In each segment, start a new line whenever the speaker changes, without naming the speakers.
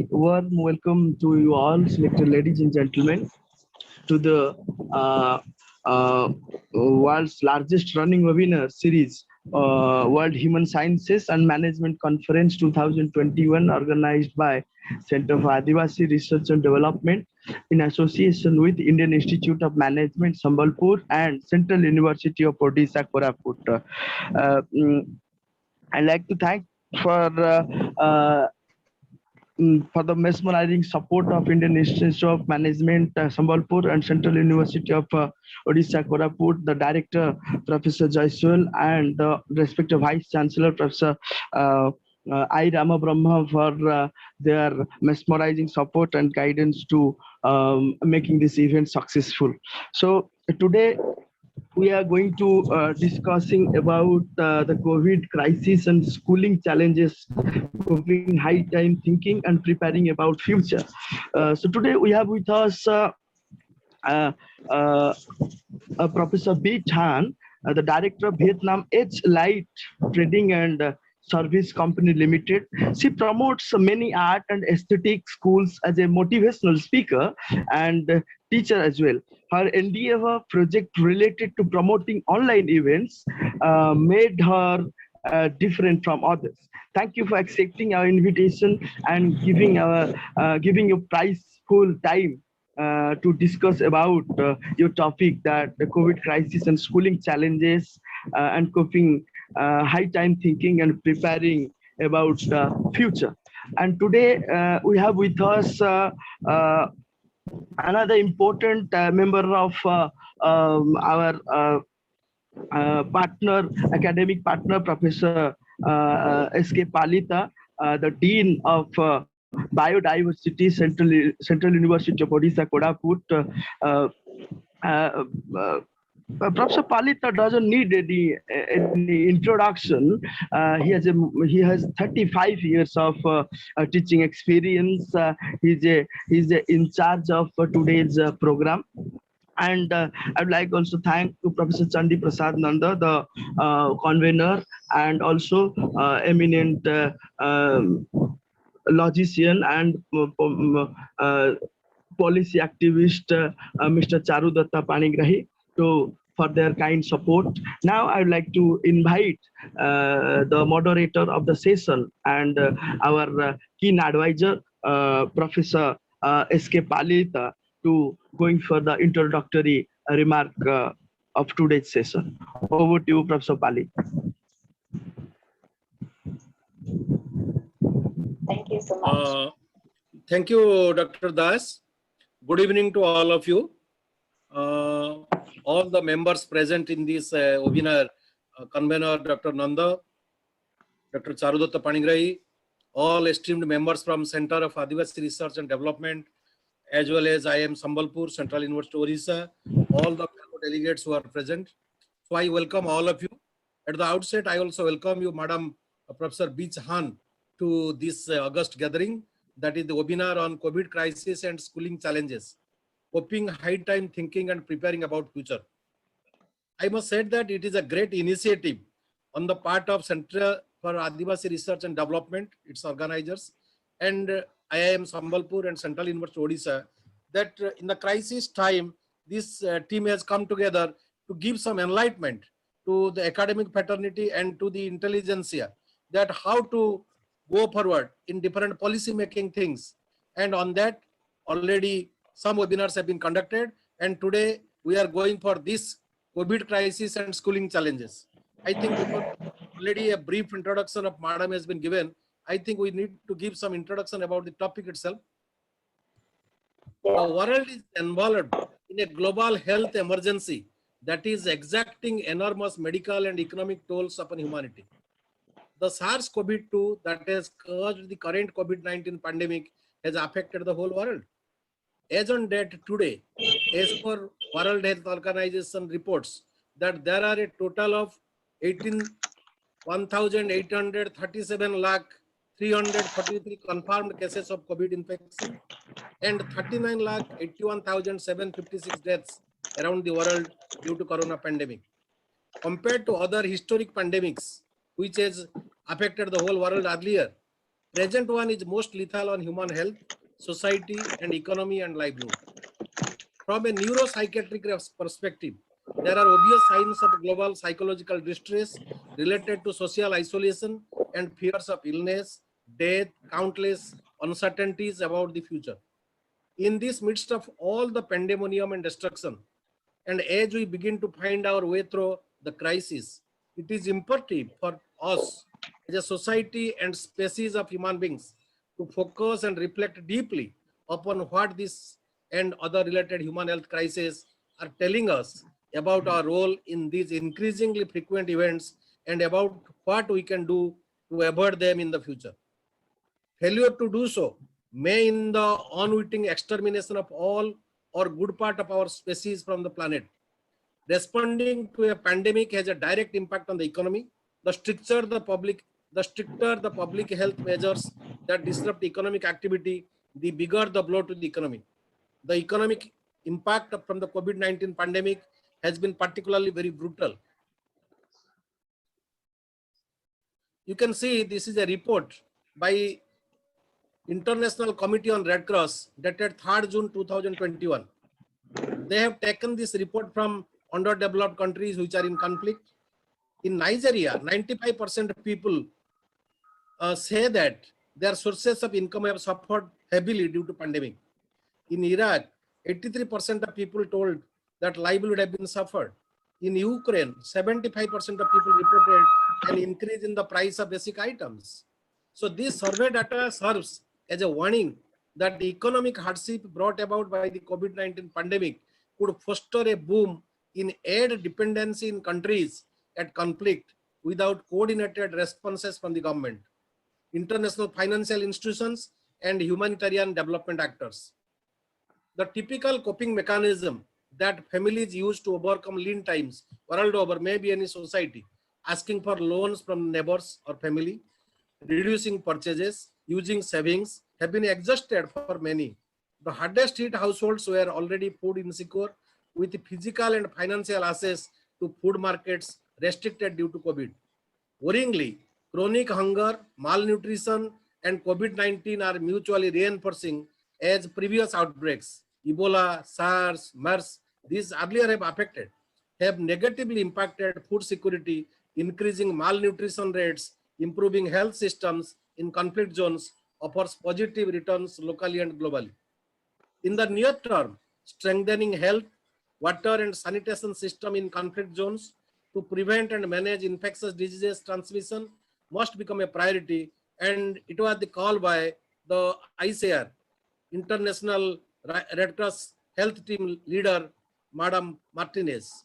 very warm welcome to you all, selected ladies and gentlemen, to the world's largest running webinar series, World Human Sciences and Management Conference 2021, organized by Center for Adivasi Research and Development in association with Indian Institute of Management, Sambalpur, and Central University of Odisha, Koraput. I'd like to thank for the mesmerizing support of Indian Institute of Management, Sambalpur, and Central University of Odisha, Koraput, the director, Professor Jaiswal, and the respective Vice Chancellor, Professor I. Rama Brahma, for their mesmerizing support and guidance to making this event successful. So today, we are going to discussing about the COVID crisis and schooling challenges, coping high time thinking and preparing about future. So today we have with us Professor Bich Hanh, the director of Vietnam H Light Trading and Service Company Limited. She promotes many art and aesthetic schools as a motivational speaker and teacher as well. Her endeavor project related to promoting online events made her different from others. Thank you for accepting our invitation and giving your prizeful time to discuss about your topic, that the COVID crisis and schooling challenges and coping high time thinking and preparing about the future. And today we have with us another important member of our partner, academic partner, Professor S.K. Palita, the Dean of Biodiversity, Central University of Odisha, Koraput. Professor Palita doesn't need any introduction. He has 35 years of teaching experience. He's in charge of today's program. And I'd like also thank to Professor Chandi Prasad Nanda, the convener, and also eminent logician and policy activist, Mr. Charudatta Panigrahi, for their kind support. Now I would like to invite the moderator of the session and our keen advisor, Professor S.K. Palita, to going for the introductory remark of today's session. Over to you, Professor Pali.
Thank you so much.
Thank you, Dr. Das. Good evening to all of you. All the members present in this webinar, convener Dr. Nanda, Dr. Charudatta Panigrahi, all esteemed members from Center of Adivasi Research and Development, as well as I am Sambalpur, Central University Odisha, all the delegates who are present. So I welcome all of you. At the outset, I also welcome you, Madam Professor Bich Hanh, to this August gathering, that is the webinar on COVID crisis and schooling challenges, coping high time thinking and preparing about future. I must say that it is a great initiative on the part of Center for Adivasi Research and Development, its organizers, and IIM Sambalpur and Central University Odisha, that in the crisis time, this team has come together to give some enlightenment to the academic fraternity and to the intelligentsia, that how to go forward in different policy making things. And on that, already some webinars have been conducted, and today we are going for this COVID crisis and schooling challenges. I think already a brief introduction of Madam has been given. I think we need to give some introduction about the topic itself. The world is involved in a global health emergency that is exacting enormous medical and economic tolls upon humanity. The SARS-CoV-2 that has caused the current COVID-19 pandemic has affected the whole world. As on date today, as per World Health Organization reports, that there are a total of 1,837 lakh 343 confirmed cases of COVID infection and 39 lakh 81,756 deaths around the world due to corona pandemic. Compared to other historic pandemics which has affected the whole world earlier, Present one is most lethal on human health, society, and economy and livelihood. From a neuropsychiatric perspective, there are obvious signs of global psychological distress related to social isolation and fears of illness, death, countless uncertainties about the future. In this midst of all the pandemonium and destruction, and as we begin to find our way through the crisis, it is imperative for us as a society and species of human beings to focus and reflect deeply upon what this and other related human health crises are telling us about our role in these increasingly frequent events and about what we can do to avoid them in the future. Failure to do so may in the unwitting extermination of all or good part of our species from the planet. Responding to a pandemic has a direct impact on the economy. The stricter the public health measures that disrupt economic activity, the bigger the blow to the economy. The economic impact from the COVID-19 pandemic has been particularly very brutal. You can see this is a report by International Committee on Red Cross dated 3rd June 2021. They have taken this report from underdeveloped countries which are in conflict. In Nigeria, 95% of people say that their sources of income have suffered heavily due to pandemic. In Iraq, 83% of people told that livelihood have been suffered. In Ukraine, 75% of people reported an increase in the price of basic items. So this survey data serves as a warning that the economic hardship brought about by the COVID-19 pandemic could foster a boom in aid dependency in countries at conflict without coordinated responses from the government, international financial institutions, and humanitarian development actors. The typical coping mechanism that families use to overcome lean times world over may be any society, asking for loans from neighbors or family, reducing purchases, using savings, have been exhausted for many. The hardest hit households were already food insecure, with physical and financial access to food markets restricted due to COVID. Worryingly, chronic hunger, malnutrition, and COVID-19 are mutually reinforcing as previous outbreaks. Ebola, SARS, MERS, these earlier have negatively impacted food security, increasing malnutrition rates, improving health systems in conflict zones, offers positive returns locally and globally. In the near term, strengthening health, water and sanitation system in conflict zones to prevent and manage infectious diseases transmission must become a priority, and it was the call by the ICR, International Red Cross Health Team leader, Madam Martinez.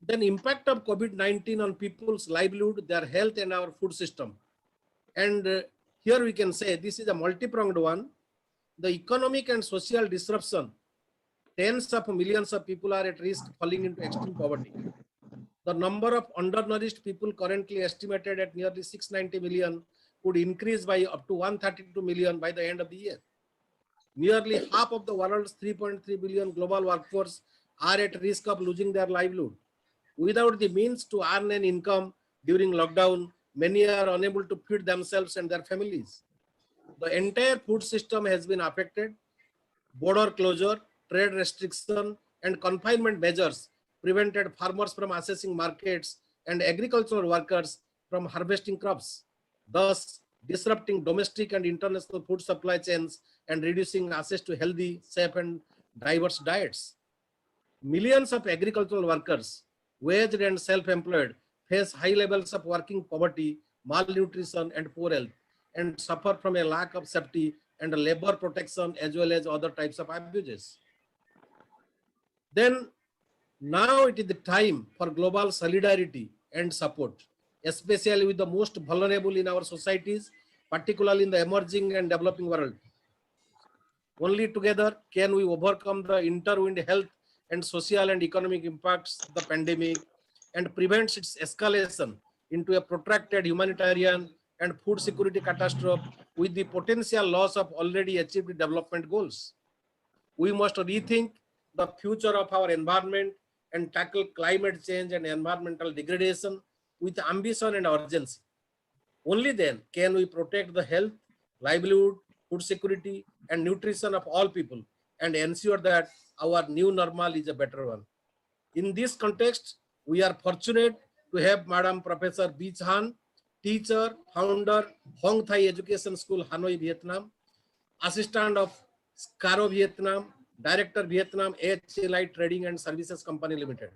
Then impact of COVID-19 on people's livelihood, their health and our food system. And here we can say this is a multi-pronged one. The economic and social disruption, tens of millions of people are at risk falling into extreme poverty. The number of undernourished people currently estimated at nearly 690 million could increase by up to 132 million by the end of the year. Nearly half of the world's 3.3 billion global workforce are at risk of losing their livelihood. Without the means to earn an income during lockdown, many are unable to feed themselves and their families. The entire food system has been affected. Border closure, trade restriction, and confinement measures prevented farmers from accessing markets and agricultural workers from harvesting crops, thus disrupting domestic and international food supply chains and reducing access to healthy, safe, and diverse diets. Millions of agricultural workers, waged and self-employed, face high levels of working poverty, malnutrition, and poor health, and suffer from a lack of safety and labor protection as well as other types of abuses. Then now it is the time for global solidarity and support, especially with the most vulnerable in our societies, particularly in the emerging and developing world. Only together can we overcome the intertwined health and social and economic impacts of the pandemic and prevent its escalation into a protracted humanitarian and food security catastrophe with the potential loss of already achieved development goals. We must rethink the future of our environment and tackle climate change and environmental degradation with ambition and urgency. Only then can we protect the health, livelihood, food security, and nutrition of all people and ensure that our new normal is a better one. In this context, we are fortunate to have Madam Professor Bich Hanh, teacher, founder, Hong Thai Education School, Hanoi, Vietnam, assistant of Scaro Vietnam, director Vietnam HLI Trading and Services Company Limited.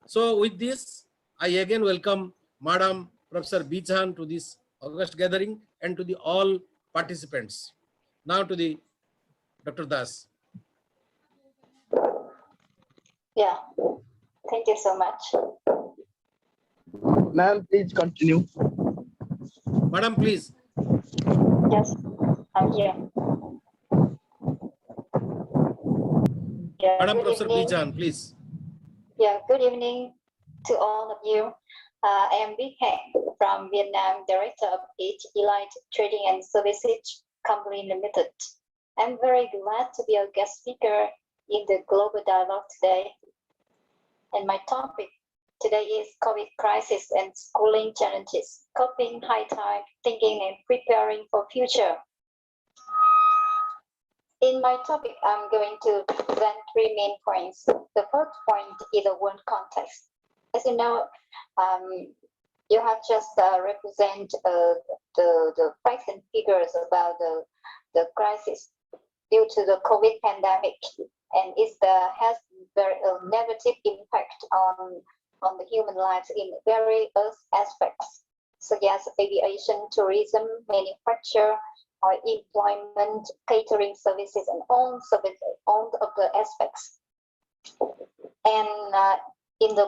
So with this, I again welcome Madam Professor Bich Hanh to this August gathering and to the all participants. Now to the Dr. Das.
Yeah, thank you so much.
Ma'am, please continue.
Madam, please.
Yes, I'm here. Yeah,
Madam
good
Professor Bich
evening.
Hanh, please.
Yeah, good evening to all of you. I am Bich Hanh from Vietnam, Director of HLI Trading and Services Company Limited. I'm very glad to be a guest speaker in the global dialogue today. And my topic today is COVID crisis and schooling challenges, coping, high time, thinking and preparing for future. In my topic, I'm going to present three main points. The first point is the world context. As you know, you have just represent the facts and figures about the crisis due to the COVID pandemic, and it has very negative impact on the human lives in various aspects, such as aviation, tourism, manufacture, or employment, catering services, and all of the aspects. And in the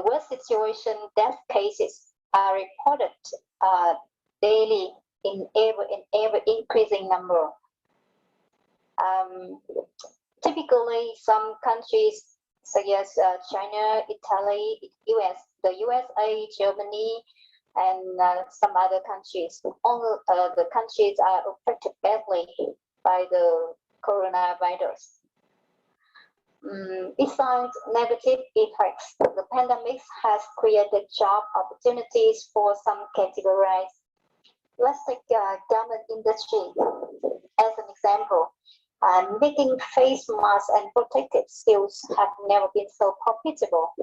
worst situation, death cases are reported daily in ever increasing number. Typically, some countries such as China, Italy, the USA, Germany, and some other countries, all the countries are affected badly by the coronavirus. Besides negative effects, the pandemic has created job opportunities for some categories. Let's take garment industry as an example. Making face masks and protective suits have never been so profitable.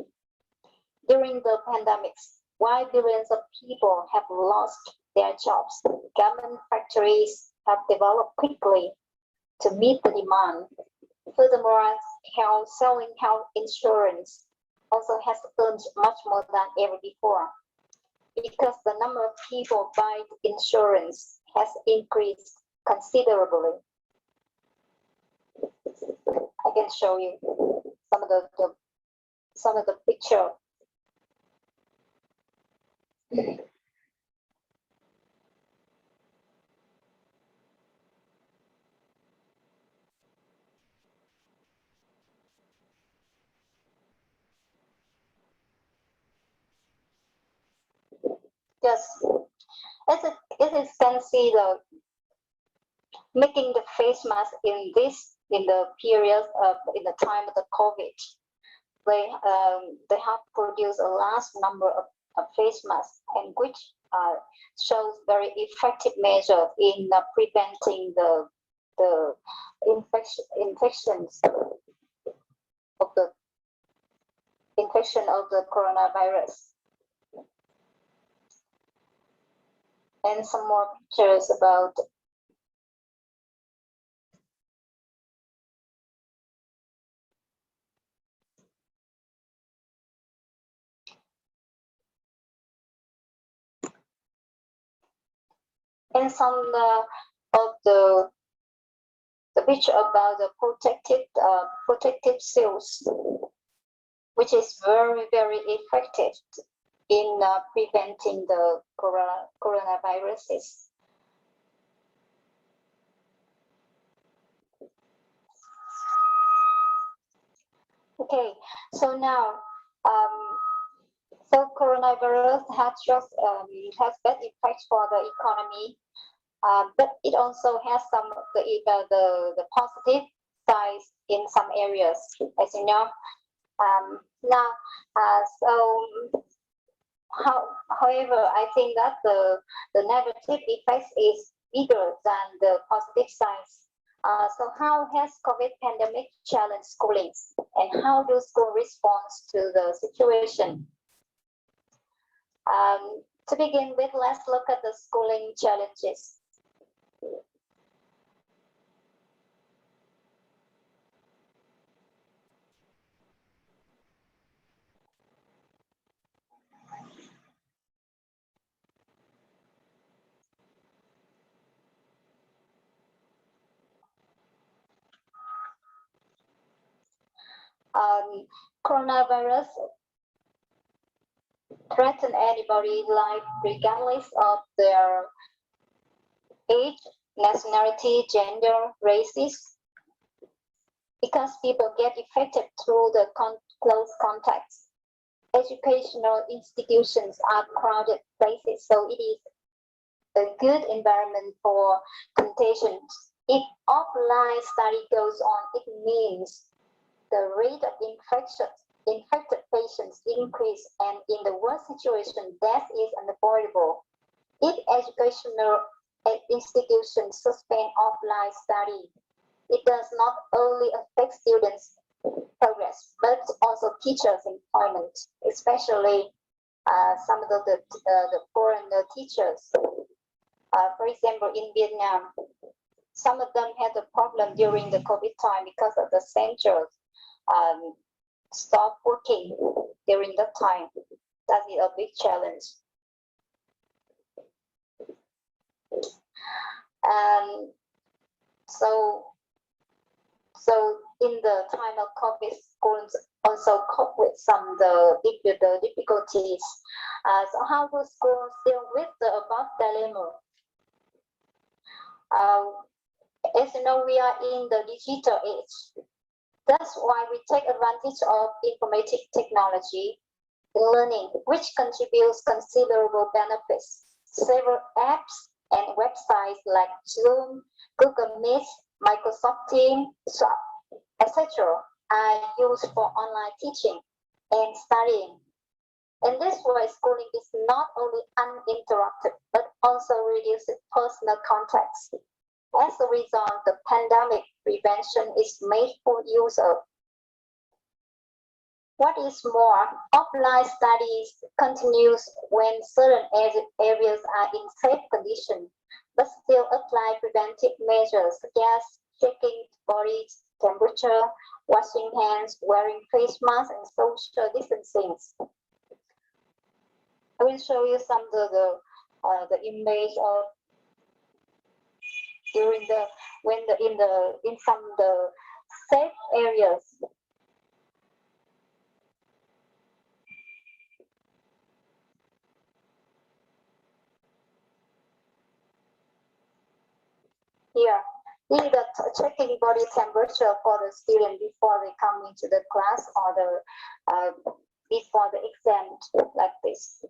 During the pandemics, while billions of people have lost their jobs, garment factories have developed quickly to meet the demand. Furthermore, selling health insurance also has earned much more than ever before, because the number of people buying insurance has increased considerably. I can show you some of the picture. Yes, as you can see, making the face mask in the period in the time of the COVID, they have produced a large number of face masks, and which shows very effective measure in preventing the infections of the coronavirus. And some more pictures about and some of the picture about the protective suits, which is very, very effective in preventing the coronaviruses. Okay, so now, so coronavirus has bad effects for the economy, but it also has some of the positive sides in some areas, as you know. Now, so However, I think that the negative effects is bigger than the positive sides. So how has COVID pandemic challenged schooling, and how do school respond to the situation? To begin with, let's look at the schooling challenges. Coronavirus threaten anybody's life regardless of their age, nationality, gender, races, because people get affected through the close contacts. Educational institutions are crowded places, so it is a good environment for contagion. If offline study goes on, it means the rate of infected patients increase, and in the worst situation, death is unavoidable. If educational institutions suspend offline study, it does not only affect students' progress, but also teachers' employment, especially some of the foreign teachers. For example, in Vietnam, some of them had a problem during the COVID time because of the centers stopped working during that time. That is a big challenge. So in the time of COVID, schools also cope with some of the difficulties. So how will schools deal with the above dilemma? As you know, we are in the digital age. That's why we take advantage of informatic technology in learning, which contributes considerable benefits. Several apps and websites like Zoom, Google Meet, Microsoft Teams, etc. are used for online teaching and studying. In this way, schooling is not only uninterrupted, but also reduces personal contacts. As a result, the pandemic prevention is made full use of. What is more, offline studies continues when certain areas are in safe condition, but still apply preventive measures such as checking body temperature, washing hands, wearing face masks, and social distancing. I will show you some of the image of during in some of the safe areas. Here, this is the checking body temperature for the student before they come into the class or before the exam, like this.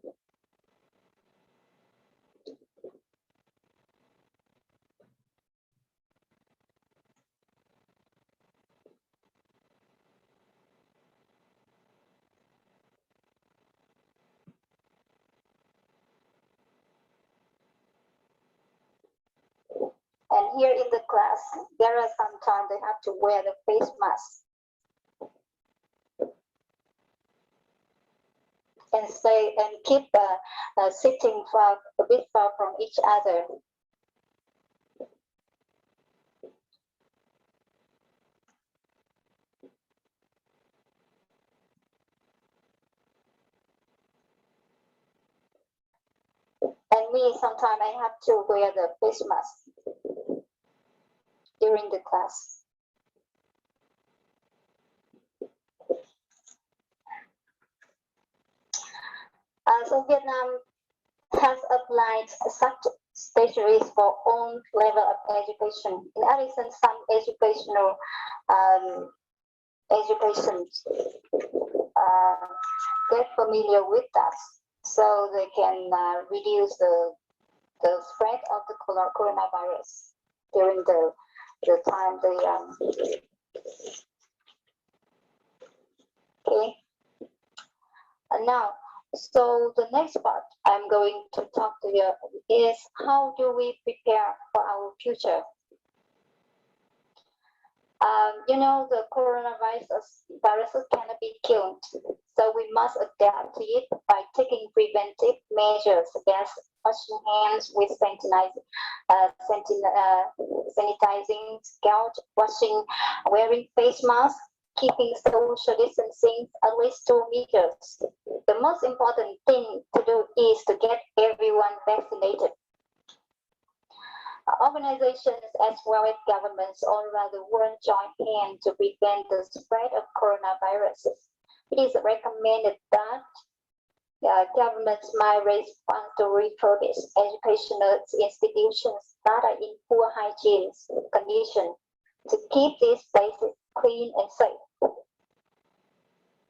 And here in the class, there are sometimes they have to wear the face mask and stay and keep sitting a bit far from each other. And me, sometimes I have to wear the face mask during the class. So Vietnam has applied such strategies for own level of education. In addition, some educational get familiar with that, so they can reduce the spread of the coronavirus during the time they okay. And now So the next part I'm going to talk to you is how do we prepare for our future? The viruses cannot be killed, so we must adapt to it by taking preventive measures against washing hands with sanitizing, scalp washing, wearing face masks, keeping social distancing at least 2 meters. The most important thing to do is to get everyone vaccinated. Organizations as well as governments all around the world join hands to prevent the spread of coronaviruses. It is recommended that governments might raise funds to refurbish educational institutions that are in poor hygiene condition to keep these places clean and safe.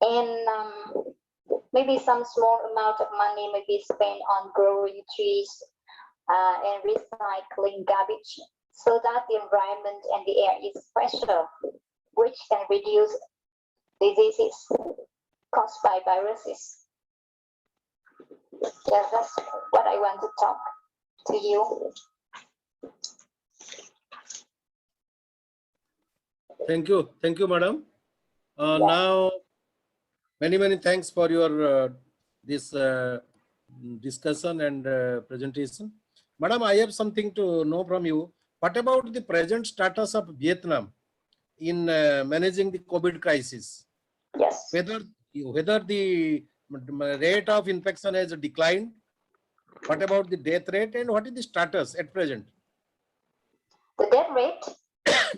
And maybe some small amount of money may be spent on growing trees and recycling garbage so that the environment and the air is fresher, which can reduce diseases caused by viruses. Yeah, that's what I want to talk to you.
Thank you, madam. Now, many thanks for your this discussion and presentation. Madam, I have something to know from you. What about the present status of Vietnam in managing the COVID crisis?
Yes.
Whether the rate of infection has declined, what about the death rate, and what is the status at present?
The death rate?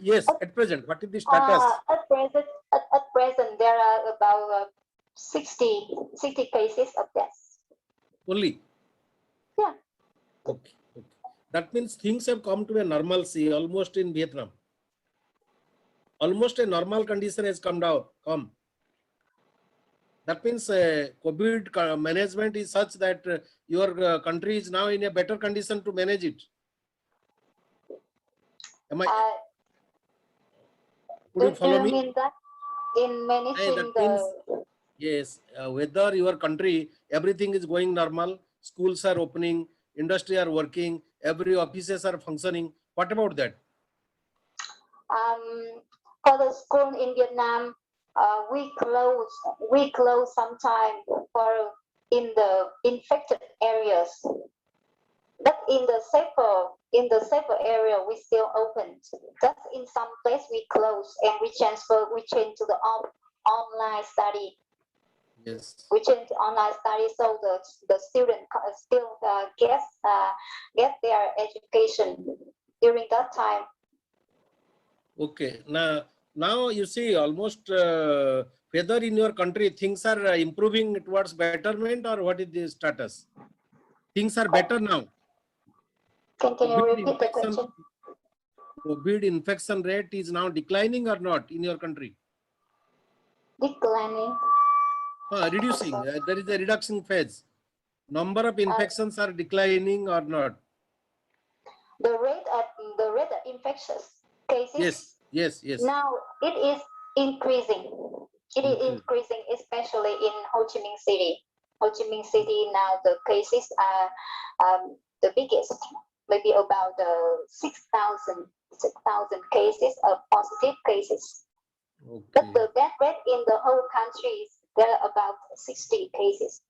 Yes, at present, what is the status?
At present, there are about 60 cases of death.
Only?
Yeah.
Okay. That means things have come to a normalcy almost in Vietnam. Almost a normal condition has come. That means COVID management is such that your country is now in a better condition to manage it. Could you follow me?
Mean that in managing
that means, yes, whether your country, everything is going normal, schools are opening, industry are working, every offices are functioning. What about that?
For the school in Vietnam, we close sometime for in the infected areas, but in the safer area we still open. Just in some place we close and we change to the online study.
Yes.
We change to online study so the student still get their education during that time.
Okay. Now you see almost whether in your country things are improving towards betterment, or what is the status? Things are better now.
Can you repeat the question?
COVID infection rate is now declining or not in your country?
Declining.
Reducing. There is a reduction phase. Number of infections are declining or not?
The rate of infectious cases.
Yes.
Now it is increasing. It is increasing, especially in Ho Chi Minh City. Ho Chi Minh City now the cases are the biggest, maybe about 6,000 cases of positive cases.
Okay.
But the death rate in the whole country is there are about 60 cases.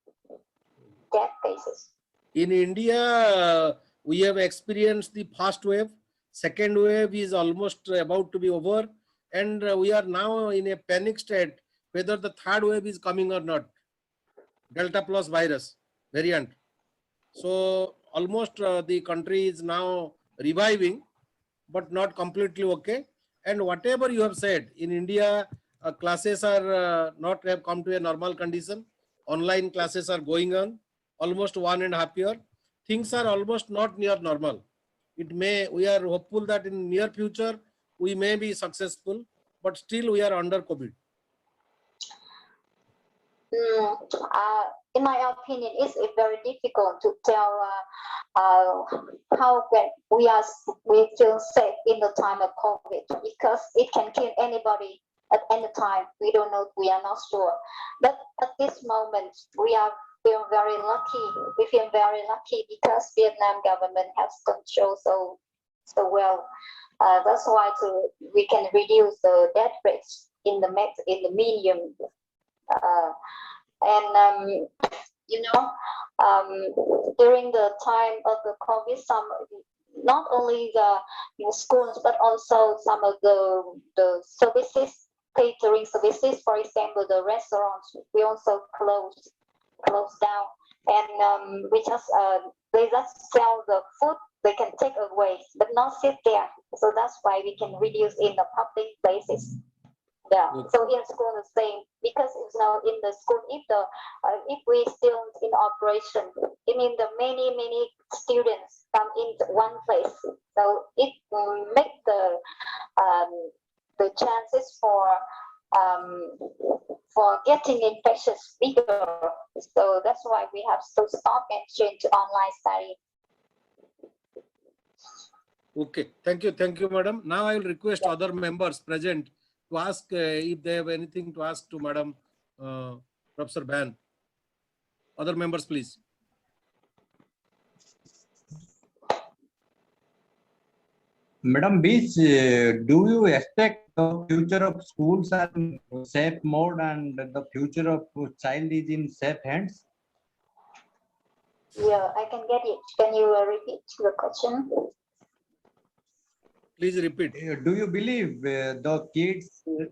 Death cases.
In India, we have experienced the first wave. Second wave is almost about to be over, and we are now in a panic state whether the third wave is coming or not. Delta plus virus variant. So almost the country is now reviving, but not completely okay. And whatever you have said, in India, classes are not have come to a normal condition. Online classes are going on almost 1.5 years. Things are almost not near normal. We are hopeful that in near future, we may be successful, but still we are under COVID.
In my opinion, it's very difficult to tell how we feel safe in the time of COVID, because it can kill anybody at any time. We don't know. We are not sure. But at this moment, we are feel very lucky. We feel very lucky because Vietnam government has controlled so well. That's why we can reduce the death rates in the medium. And you know, during the time of the COVID, not only the schools but also some of the services, catering services, for example, the restaurants, we also closed down, and we just they just sell the food they can take away, but not sit there. So that's why we can reduce in the public places. Yeah.
Okay.
So in school the same, because it's now in the school. If we still in operation, it means the many students come in one place. So it make the chances for getting infections bigger. So that's why we have to stop and change to online study.
Okay, thank you, madam. Now I will request other members present to ask if they have anything to ask to Madam Professor Ban. Other members, please.
Madam Bich, do you expect the future of schools are in safe mode and the future of child is in safe hands?
Yeah, I can get it. Can you repeat the question?
Please repeat.
Do you believe the kids? Do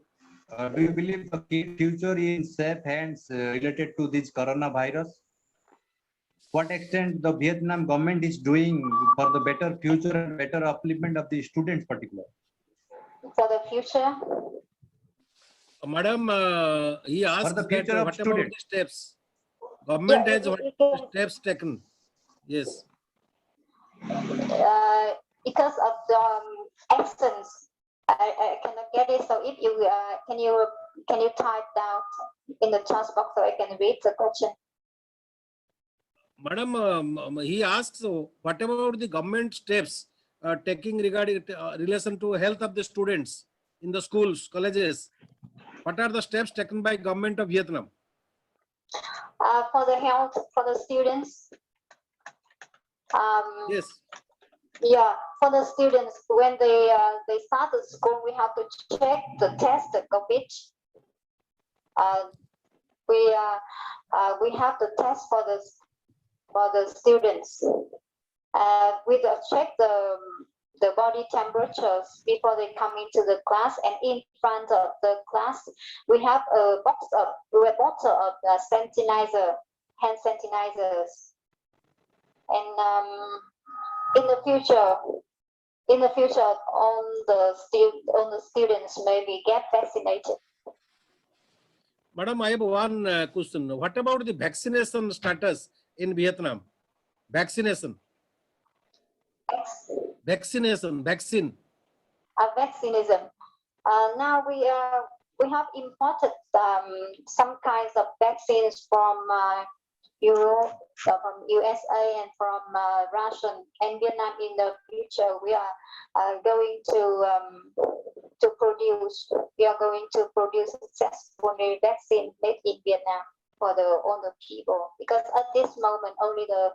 you believe the kid future is in safe hands related to this coronavirus? What extent the Vietnam government is doing for the better future and better upliftment of the students, particularly?
For the future?
Madam, he asked
the future
that
of
what about
students.
the steps? Government has what steps taken? Yes.
Because of the accents, I cannot get it. So if you can you type down in the chat box so I can read the question?
Madam, he asks, what about the government steps taking regarding relation to health of the students in the schools, colleges? What are the steps taken by government of Vietnam?
For the health for the students.
Yes.
Yeah, for the students, when they start the school, we have to check the test, the COVID. We have the test for the students. We check the body temperatures before they come into the class, and in front of the class, we have a bottle of hand sanitizers, and in the future, all the students maybe get vaccinated.
Madam, I have one question. What about the vaccination status in Vietnam? Vaccination. Vaccination. Vaccine.
Vaccinism. Now we have imported some kinds of vaccines from Europe, from USA, and from Russia and Vietnam. In the future, we are going to produce. We are going to produce successfully vaccine made in Vietnam for all the people, because at this moment only the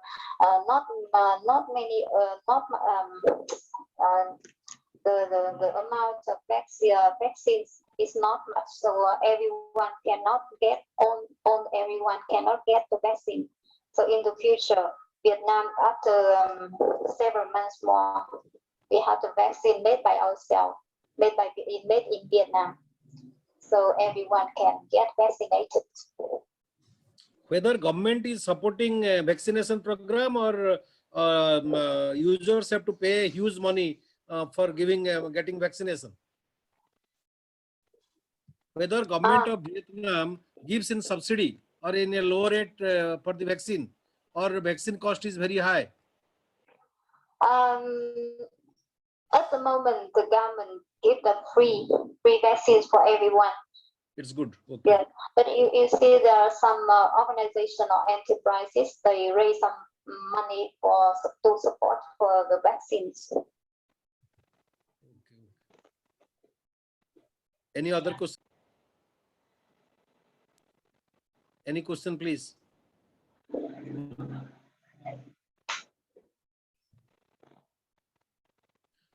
amount of vaccines is not much, so everyone cannot get the vaccine. So in the future, Vietnam, after several months more, we have the vaccine made by ourselves, made in Vietnam, so everyone can get vaccinated.
Whether government is supporting a vaccination program or users have to pay huge money for getting vaccination. Whether government of Vietnam gives in subsidy or in a lower rate for the vaccine, or vaccine cost is very high.
At the moment, the government give the free vaccines for everyone.
It's good. Okay.
Yeah, but you see there are some organization or enterprises, they raise some money to support for the vaccines.
Okay. Any other question? Any question, please?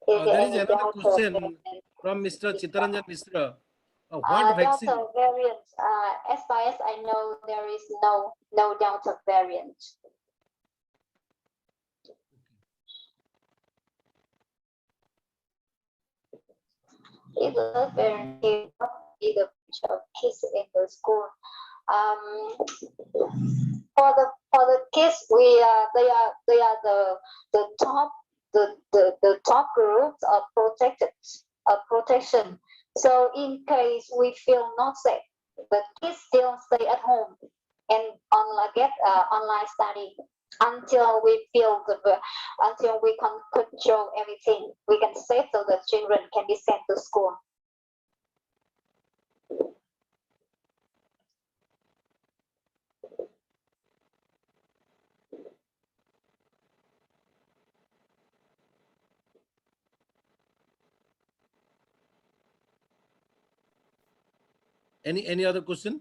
Is there
There is
any
another
Delta
question
variant?
from Mr. Chitaranjan Misra. What vaccine?
Delta variant, as far as I know, there is no Delta variant. Either variant is either kids in the school. For the kids, they are the top groups of protection. So in case we feel not safe, the kids still stay at home and get online study until we until we can control everything. We can save so the children can be sent to school.
Any other question?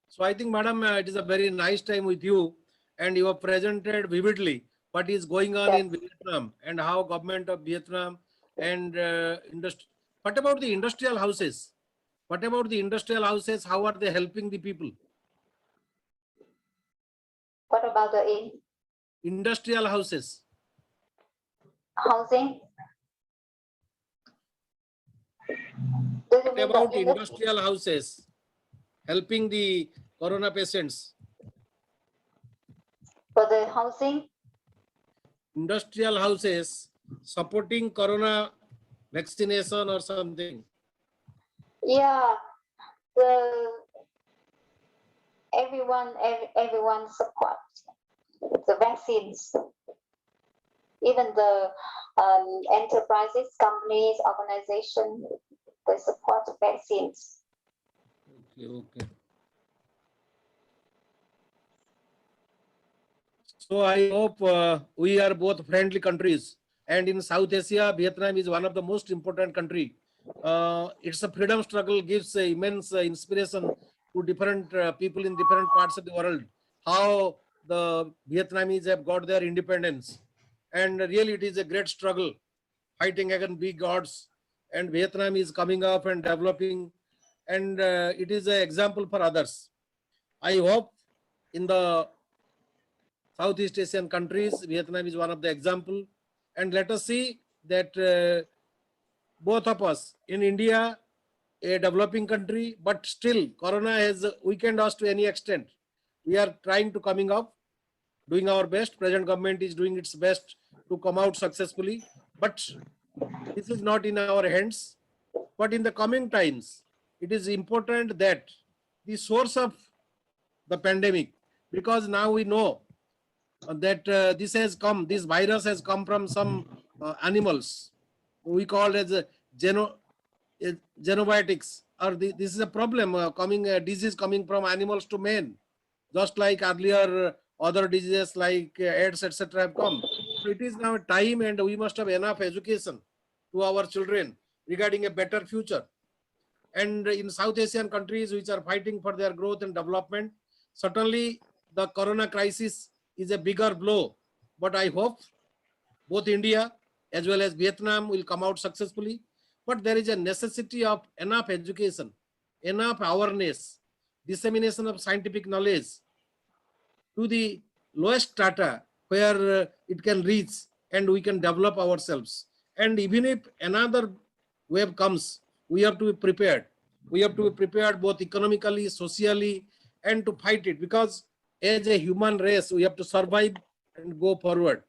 So I think, madam, it is a very nice time with you, and you have presented vividly what is going on in Vietnam and how government of Vietnam and What about the industrial houses? What about the industrial houses? How are they helping the people?
What about the
Industrial houses?
housing?
What about industrial houses helping the corona patients?
For the housing?
Industrial houses supporting corona vaccination or something?
Yeah, everyone supports the vaccines. Even the enterprises, companies, organizations, they support vaccines.
Okay. So I hope we are both friendly countries, and in South Asia, Vietnam is one of the most important country. It's a freedom struggle gives immense inspiration to different people in different parts of the world. How the Vietnamese have got their independence, and really it is a great struggle fighting against big odds. And Vietnam is coming up and developing, and it is an example for others. I hope in the Southeast Asian countries, Vietnam is one of the example. And let us see that both of us in India, a developing country, but still Corona has weakened us to any extent. We are trying to coming up, doing our best. Present government is doing its best to come out successfully, but this is not in our hands. But in the coming times, it is important that the source of the pandemic, because now we know that this virus has come from some animals. We call it as xenobiotics, or this is a problem disease coming from animals to men, just like earlier other diseases like AIDS, etc. have come. So it is now time, and we must have enough education to our children regarding a better future. And in South Asian countries which are fighting for their growth and development, certainly the corona crisis is a bigger blow. But I hope both India as well as Vietnam will come out successfully. But there is a necessity of enough education, enough awareness, dissemination of scientific knowledge to the lowest strata where it can reach and we can develop ourselves. And even if another wave comes, we have to be prepared. We have to be prepared both economically, socially, and to fight it, because as a human race, we have to survive and go forward.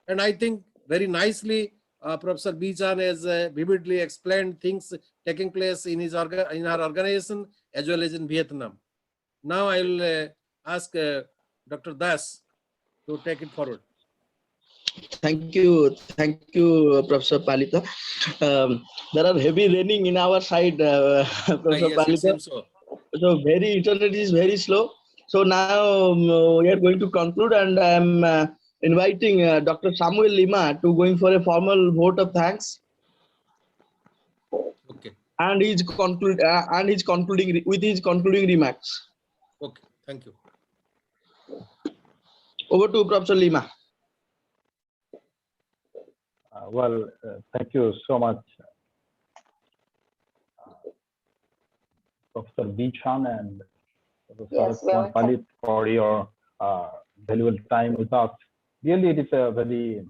And I think very nicely, Professor Bich Hanh has vividly explained things taking place in our organization as well as in Vietnam. Now I will ask Dr. Das to take it forward.
Thank you, Professor Palita. There are heavy raining in our side, Professor
Yes,
Palita.
it seems so.
So internet is very slow. So now we are going to conclude, and I am inviting Dr. Samuel Lima to going for a formal vote of thanks.
Okay.
And he's concluding with his concluding remarks.
Okay. Thank you.
Over to Professor Lima.
Thank you so much, Professor Bich Hanh and Professor
Yes, welcome.
Palit for your valuable time with us. Really, it is a very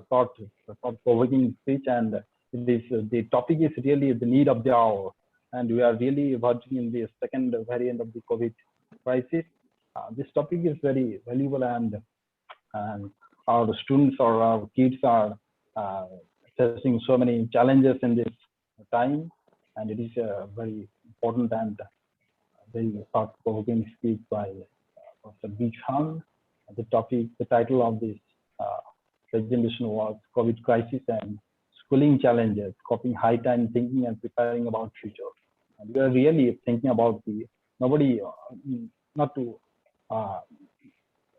thought-provoking speech, and the topic is really the need of the hour. And we are really verging in the second variant of the COVID crisis. This topic is very valuable, and our students or our kids are facing so many challenges in this time, and it is a very important and very thought-provoking speech by Professor Bich Hanh. The title of this presentation was COVID crisis and schooling challenges, coping high time thinking and preparing about future. And we are really thinking about this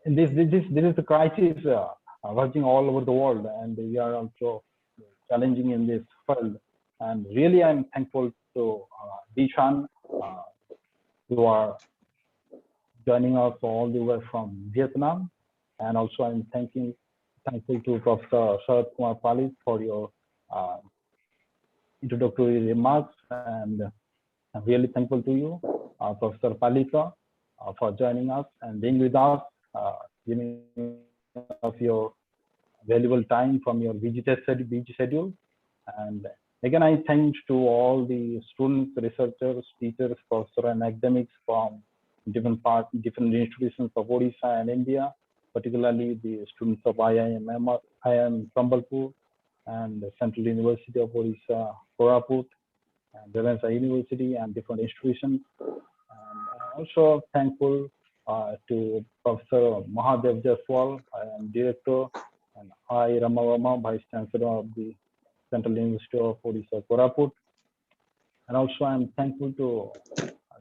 is the crisis verging all over the world, and we are also challenging in this field. And really, I'm thankful to Bich Hanh, who are joining us all the way from Vietnam. And also, I'm thankful to Professor Sharad Kumar Palit for your introductory remarks, and I'm really thankful to you, Professor Palita, for joining us and being with us, giving us your valuable time from your busy schedule. And again, I thank to all the students, researchers, teachers, professors, and academics from different institutions of Odisha and India, particularly the students of IIM Sambalpur and the Central University of Odisha, Koraput, and WHSMC University, and different institutions. And also thankful to Professor Mahadev Jaswal, I am Director, and I, Rama Verma, Vice Chancellor of the Central University of Odisha, Koraput. And also I'm thankful to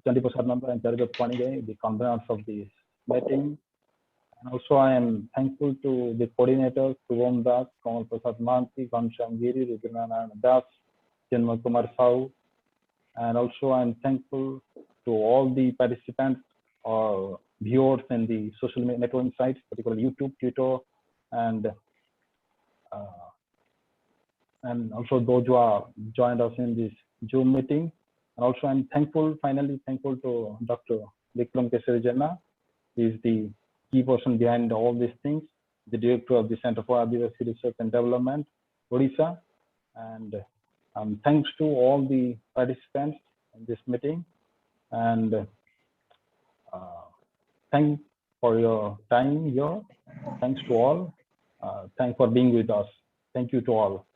Chandiprasad Nanda and Charudat Panigai, the conveners of this meeting. And also I am thankful to the coordinators, Subham Das, Kamal Prasad Manti, Ghanshyam Giri, Rudranarayan Das, Chinmay Kumar Sau. And also I'm thankful to all the participants or viewers in the social networking sites, particularly YouTube, Twitter, and also those who are joined us in this Zoom meeting. And also I'm finally thankful to Dr. Vikram Kesari Jana. He is the key person behind all these things, the director of the Center for ADIVASI Research and Development, Odisha. And thanks to all the participants in this meeting. And thanks for your time here. Thanks to all. Thanks for being with us. Thank you to all.